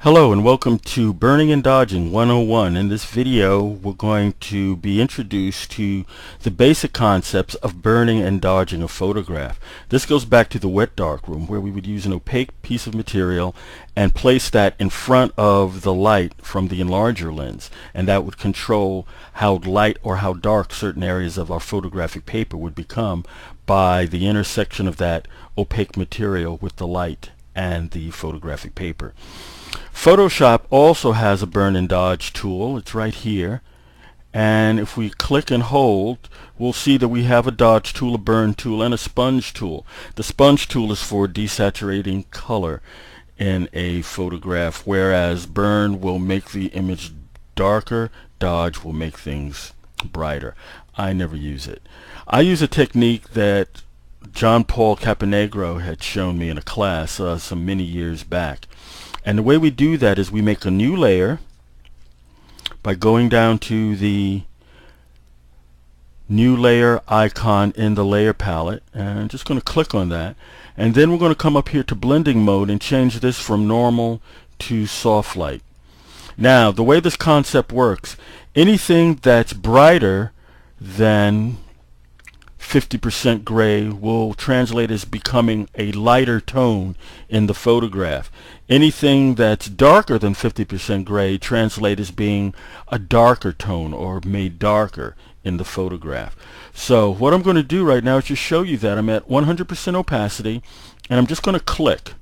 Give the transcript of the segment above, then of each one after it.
Hello and welcome to Burning and Dodging 101. In this video we're going to be introduced to the basic concepts of burning and dodging a photograph. This goes back to the wet darkroom, where we would use an opaque piece of material and place that in front of the light from the enlarger lens, and that would control how light or how dark certain areas of our photographic paper would become by the intersection of that opaque material with the light and the photographic paper. Photoshop also has a burn and dodge tool. It's right here, and if we click and hold, we'll see that we have a dodge tool, a burn tool, and a sponge tool. The sponge tool is for desaturating color in a photograph, whereas burn will make the image darker, dodge will make things brighter. I never use it. I use a technique that John Paul Caponegro had shown me in a class some many years back. And the way we do that is we make a new layer by going down to the new layer icon in the layer palette, and I'm just going to click on that, and then we're going to come up here to blending mode and change this from normal to soft light. Now the way this concept works, anything that's brighter than 50% gray will translate as becoming a lighter tone in the photograph. Anything that's darker than 50% gray translates as being a darker tone or made darker in the photograph. So what I'm going to do right now is just show you that I'm at 100% opacity, and I'm just going to click,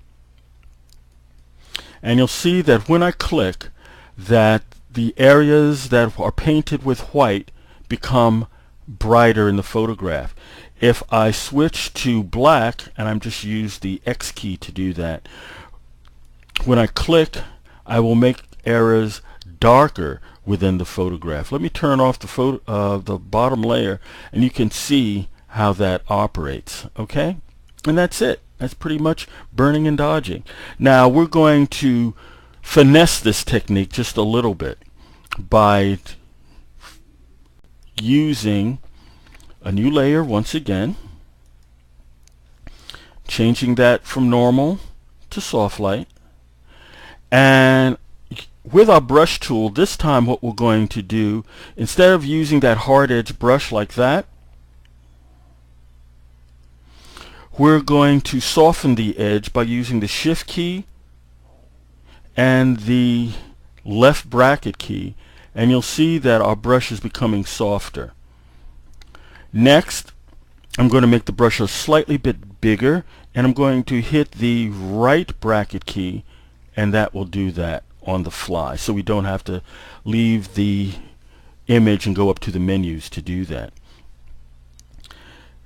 and you'll see that when I click that the areas that are painted with white become brighter in the photograph. If I switch to black, and I'm just use the X key to do that, when I click I will make areas darker within the photograph. Let me turn off the bottom layer, and you can see how that operates. Okay, and that's it. That's pretty much burning and dodging. Now we're going to finesse this technique just a little bit by using a new layer once again, changing that from normal to soft light, and with our brush tool this time what we're going to do, instead of using that hard edge brush like that, we're going to soften the edge by using the shift key and the left bracket key, and you'll see that our brush is becoming softer. Next, I'm going to make the brush a slightly bit bigger, and I'm going to hit the right bracket key, and that will do that on the fly, so we don't have to leave the image and go up to the menus to do that.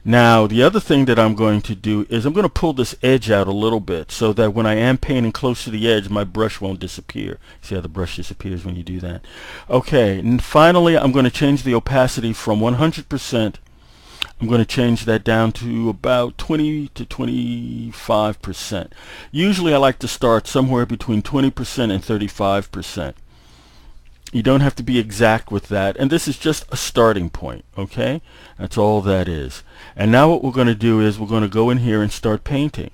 Now the other thing that I'm going to do is I'm going to pull this edge out a little bit so that when I am painting close to the edge my brush won't disappear. See how the brush disappears when you do that? Okay, and finally I'm going to change the opacity from 100%. I'm going to change that down to about 20 to 25%. Usually I like to start somewhere between 20% and 35%. You don't have to be exact with that, and this is just a starting point. Okay, that's all that is. And now what we're going to do is we're going to go in here and start painting,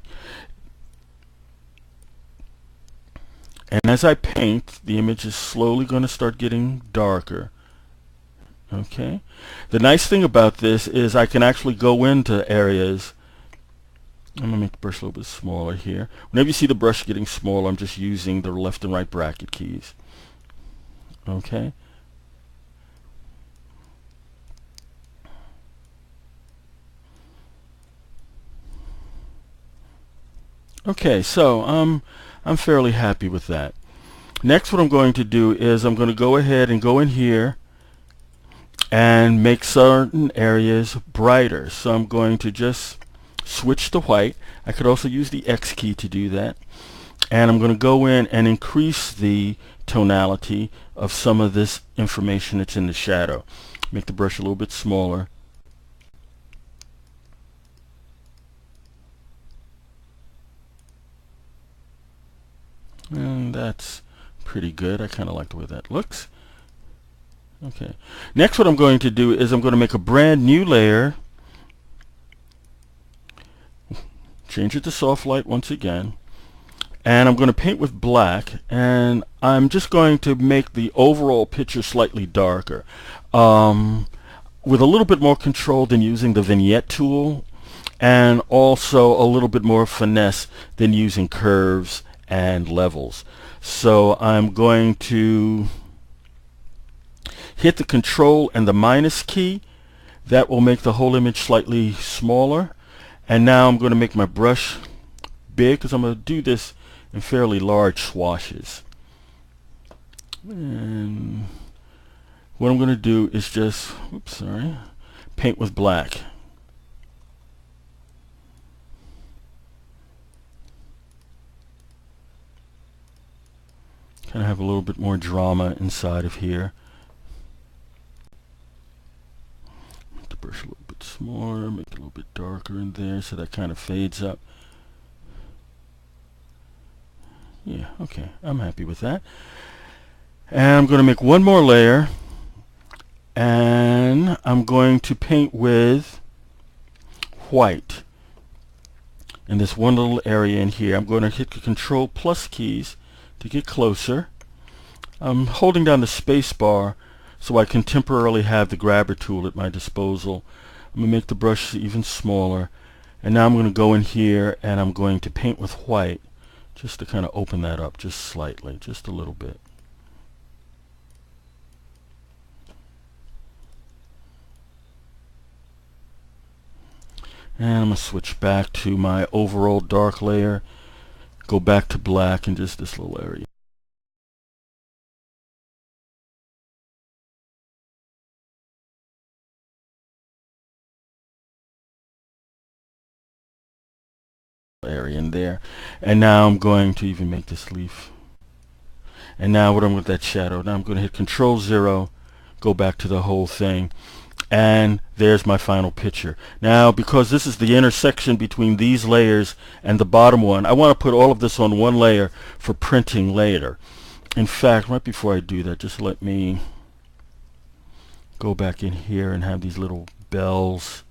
and as I paint the image is slowly going to start getting darker. Okay, the nice thing about this is I can actually go into areas. I'm going to make the brush a little bit smaller here. Whenever you see the brush getting smaller, I'm just using the left and right bracket keys. Okay, okay, so I'm fairly happy with that. Next, what I'm going to do is I'm going to go ahead and go in here and make certain areas brighter. So I'm going to just switch to white. I could also use the X key to do that, and I'm going to go in and increase the tonality of some of this information that's in the shadow. Make the brush a little bit smaller. And that's pretty good. I kind of like the way that looks. Okay. Next, what I'm going to do is I'm going to make a brand new layer. Change it to soft light once again. And I'm going to paint with black, and I'm just going to make the overall picture slightly darker, with a little bit more control than using the vignette tool, and also a little bit more finesse than using curves and levels. So I'm going to hit the Control and the minus key. That will make the whole image slightly smaller. And now I'm going to make my brush big, because I'm going to do this in fairly large swashes. And what I'm going to do is just, paint with black. Kind of have a little bit more drama inside of here. Make the brush a little bit smaller, make it a little bit darker in there so that kind of fades up. Yeah, okay, I'm happy with that. And I'm going to make one more layer, and I'm going to paint with white in this one little area in here. I'm going to hit the Control plus keys to get closer. I'm holding down the space bar so I can temporarily have the grabber tool at my disposal. I'm going to make the brush even smaller, and now I'm going to go in here and I'm going to paint with white, just to kind of open that up just slightly, just a little bit. And I'm going to switch back to my overall dark layer, go back to black in just this little area. In there, and now I'm going to even make this leaf. And now what I'm with that shadow, now I'm going to hit Control 0, go back to the whole thing, and there's my final picture. Now, because this is the intersection between these layers and the bottom one, I want to put all of this on one layer for printing later. In fact, right before I do that, just let me go back in here and have these little bells.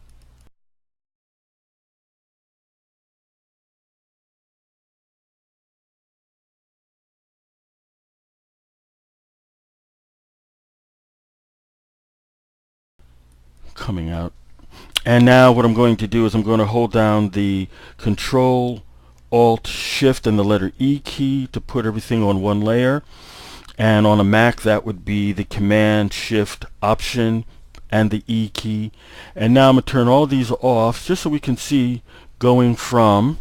Coming out. And now what I'm going to do is I'm going to hold down the Control, Alt, Shift, and the letter E key to put everything on one layer. And on a Mac, that would be the Command, Shift, Option, and the E key. And now I'm going to turn all these off just so we can see going from,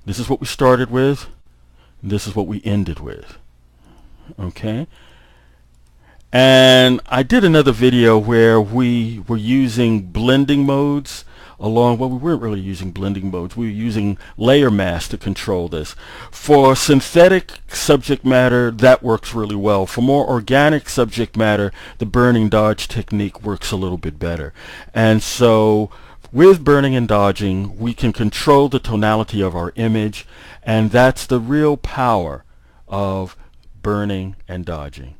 this is what we started with, and this is what we ended with. Okay? And I did another video where we were using blending modes well, we weren't really using blending modes. We were using layer mask to control this. For synthetic subject matter, that works really well. For more organic subject matter, the burn and dodge technique works a little bit better. And so with burning and dodging, we can control the tonality of our image, and that's the real power of burning and dodging.